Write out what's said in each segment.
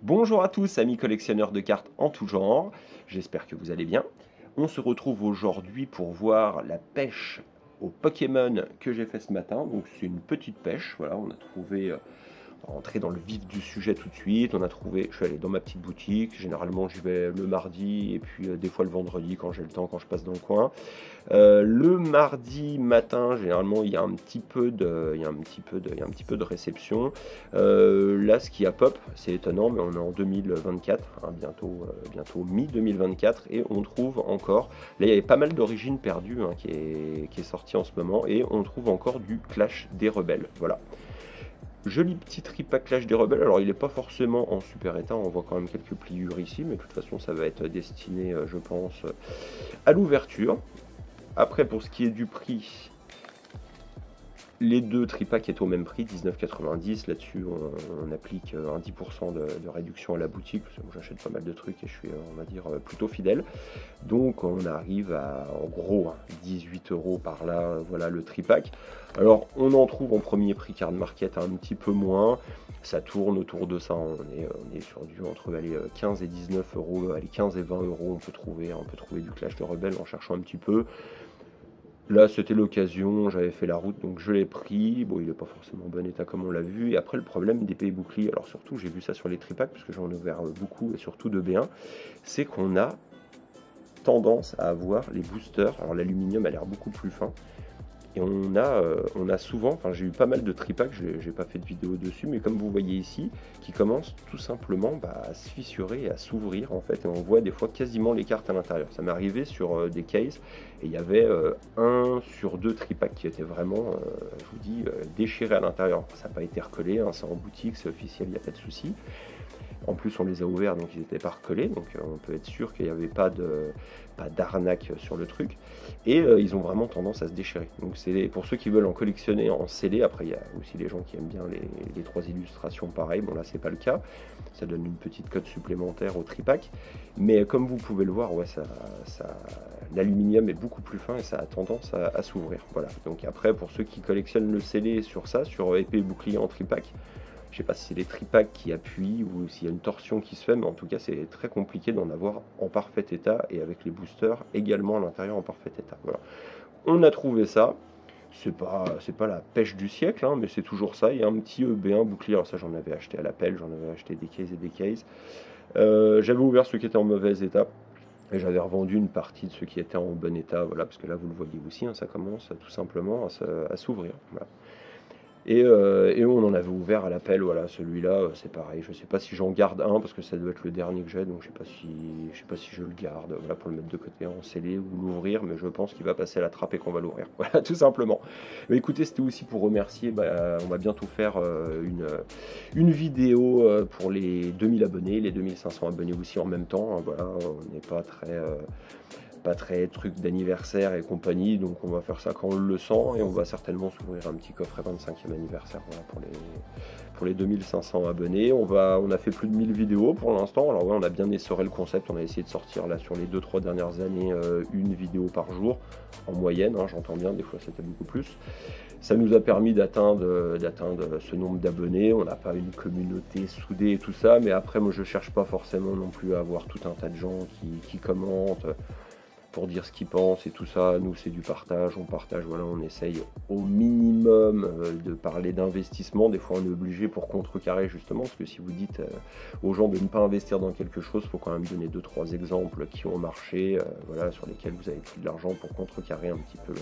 Bonjour à tous, amis collectionneurs de cartes en tout genre, j'espère que vous allez bien. On se retrouve aujourd'hui pour voir la pêche au Pokémon que j'ai fait ce matin. Donc c'est une petite pêche, voilà, on a trouvé, on va rentrer dans le vif du sujet tout de suite. On a trouvé, je suis allé dans ma petite boutique, généralement j'y vais le mardi et puis des fois le vendredi quand j'ai le temps, quand je passe dans le coin. Le mardi matin, généralement, il y a un petit peu de, il y a un petit peu de réception. Là, ce qui a pop, c'est étonnant, mais on est en 2024, hein, bientôt mi-2024, et on trouve encore, là, il y avait pas mal d'origines perdues hein, qui est sorti en ce moment, et on trouve encore du Clash des Rebelles. Voilà. Joli petit tripack Clash des Rebelles. Alors, il n'est pas forcément en super état. On voit quand même quelques pliures ici, mais de toute façon, ça va être destiné, je pense, à l'ouverture. Après, pour ce qui est du prix, les deux tripacks est au même prix, 19,90. Là-dessus, on applique un 10% de réduction à la boutique, parce que moi j'achète pas mal de trucs et je suis, on va dire, plutôt fidèle. Donc on arrive à, en gros, 18 € par là, voilà le tripack. Alors on en trouve en premier prix card market un petit peu moins. Ça tourne autour de ça, on est sur du entre allez, 15 et 19 €, allez, 15 et 20 € on peut trouver du Clash de Rebelles en cherchant un petit peu. Là, c'était l'occasion, j'avais fait la route, donc je l'ai pris. Bon, il n'est pas forcément en bon état comme on l'a vu. Et après, le problème des pays boucliers, alors surtout, j'ai vu ça sur les tripacks, parce que j'en ai ouvert beaucoup, et surtout de B1, c'est qu'on a tendance à avoir les boosters. Alors, l'aluminium a l'air beaucoup plus fin. Et on a souvent, enfin j'ai eu pas mal de tripacks, j'ai pas fait de vidéo dessus, mais comme vous voyez ici, qui commencent tout simplement à se fissurer et à s'ouvrir en fait, et on voit des fois quasiment les cartes à l'intérieur. Ça m'est arrivé sur des cases, et il y avait 1 sur 2 tripacks qui étaient vraiment, je vous dis, déchirés à l'intérieur. Ça n'a pas été recollé, hein, c'est en boutique, c'est officiel, il n'y a pas de souci. En plus, on les a ouverts, donc ils n'étaient pas recollés, donc on peut être sûr qu'il n'y avait pas d'arnaque sur le truc. Et ils ont vraiment tendance à se déchirer. Donc c'est pour ceux qui veulent en collectionner en scellé. Après, il y a aussi les gens qui aiment bien les 3 illustrations pareil. Bon, là, c'est pas le cas. Ça donne une petite cote supplémentaire au tripack. Mais comme vous pouvez le voir, ouais, l'aluminium est beaucoup plus fin et ça a tendance à s'ouvrir. Voilà. Donc après, pour ceux qui collectionnent le scellé sur ça, sur épée et bouclier en tripack, je sais pas si c'est les tripacks qui appuient ou s'il y a une torsion qui se fait, mais en tout cas c'est très compliqué d'en avoir en parfait état et avec les boosters également à l'intérieur en parfait état. Voilà. On a trouvé ça. C'est pas la pêche du siècle, hein, mais c'est toujours ça. Il y a un petit EB1 bouclier. Alors ça j'en avais acheté à l'appel, j'en avais acheté des cases et des cases. J'avais ouvert ceux qui étaient en mauvais état. Et j'avais revendu une partie de ceux qui étaient en bon état, voilà, parce que là vous le voyez aussi, hein, ça commence tout simplement à s'ouvrir. Voilà. Et on en avait ouvert à l'appel, voilà, celui-là, c'est pareil. Je sais pas si j'en garde un parce que ça doit être le dernier que j'ai, donc je sais pas si je le garde, voilà, pour le mettre de côté en scellé ou l'ouvrir, mais je pense qu'il va passer à la trappe et qu'on va l'ouvrir, voilà, tout simplement. Mais écoutez, c'était aussi pour remercier, on va bientôt faire une vidéo pour les 2000 abonnés, les 2500 abonnés aussi en même temps, hein, voilà, on n'est pas très truc d'anniversaire et compagnie, donc on va faire ça quand on le sent et on va certainement s'ouvrir un petit coffret 25e anniversaire, voilà, pour les 2500 abonnés. On a fait plus de 1000 vidéos pour l'instant, alors ouais, on a bien essoré le concept, on a essayé de sortir là sur les 2-3 dernières années une vidéo par jour en moyenne, hein, j'entends bien, des fois c'était beaucoup plus. Ça nous a permis d'atteindre ce nombre d'abonnés. On n'a pas une communauté soudée et tout ça, mais après moi je cherche pas forcément non plus à avoir tout un tas de gens qui commentent pour dire ce qu'ils pensent et tout ça. Nous c'est du partage, on partage, voilà, on essaye au minimum de parler d'investissement. Des fois on est obligé pour contrecarrer justement, parce que si vous dites aux gens de ne pas investir dans quelque chose, il faut quand même donner 2-3 exemples qui ont marché, voilà, sur lesquels vous avez pris de l'argent pour contrecarrer un petit peu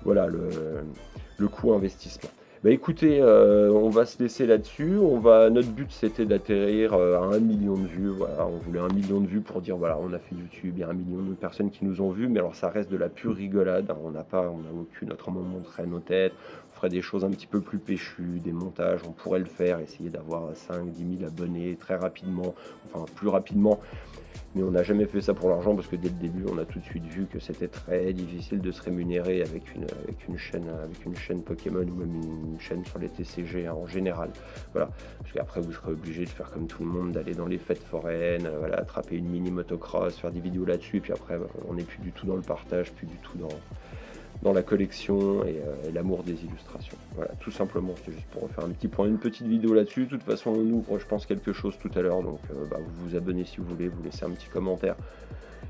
voilà, le coût investissement. Bah écoutez, on va se laisser là-dessus. Notre but c'était d'atterrir à 1 million de vues. Voilà, on voulait 1 million de vues pour dire voilà, on a fait YouTube, il y a 1 million de personnes qui nous ont vus, mais alors ça reste de la pure rigolade. Hein. On n'a aucune autrement montré nos têtes. On ferait des choses un petit peu plus péchues, des montages, on pourrait le faire, essayer d'avoir 5-10 000 abonnés très rapidement, enfin plus rapidement. Mais on n'a jamais fait ça pour l'argent parce que dès le début on a tout de suite vu que c'était très difficile de se rémunérer avec une chaîne Pokémon ou même une chaîne sur les TCG hein, en général. Voilà. Parce qu'après vous serez obligé de faire comme tout le monde, d'aller dans les fêtes foraines, voilà, attraper une mini motocross, faire des vidéos là-dessus, et puis après on n'est plus du tout dans le partage, plus du tout dans la collection et l'amour des illustrations. Voilà, tout simplement, c'est juste pour refaire un petit point, une petite vidéo là-dessus. De toute façon, on ouvre, je pense, quelque chose tout à l'heure, donc vous vous abonnez si vous voulez, vous laissez un petit commentaire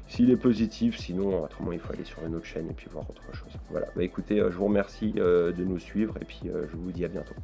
s'il est positif, sinon, autrement, il faut aller sur une autre chaîne et puis voir autre chose. Voilà, écoutez, je vous remercie de nous suivre et puis je vous dis à bientôt.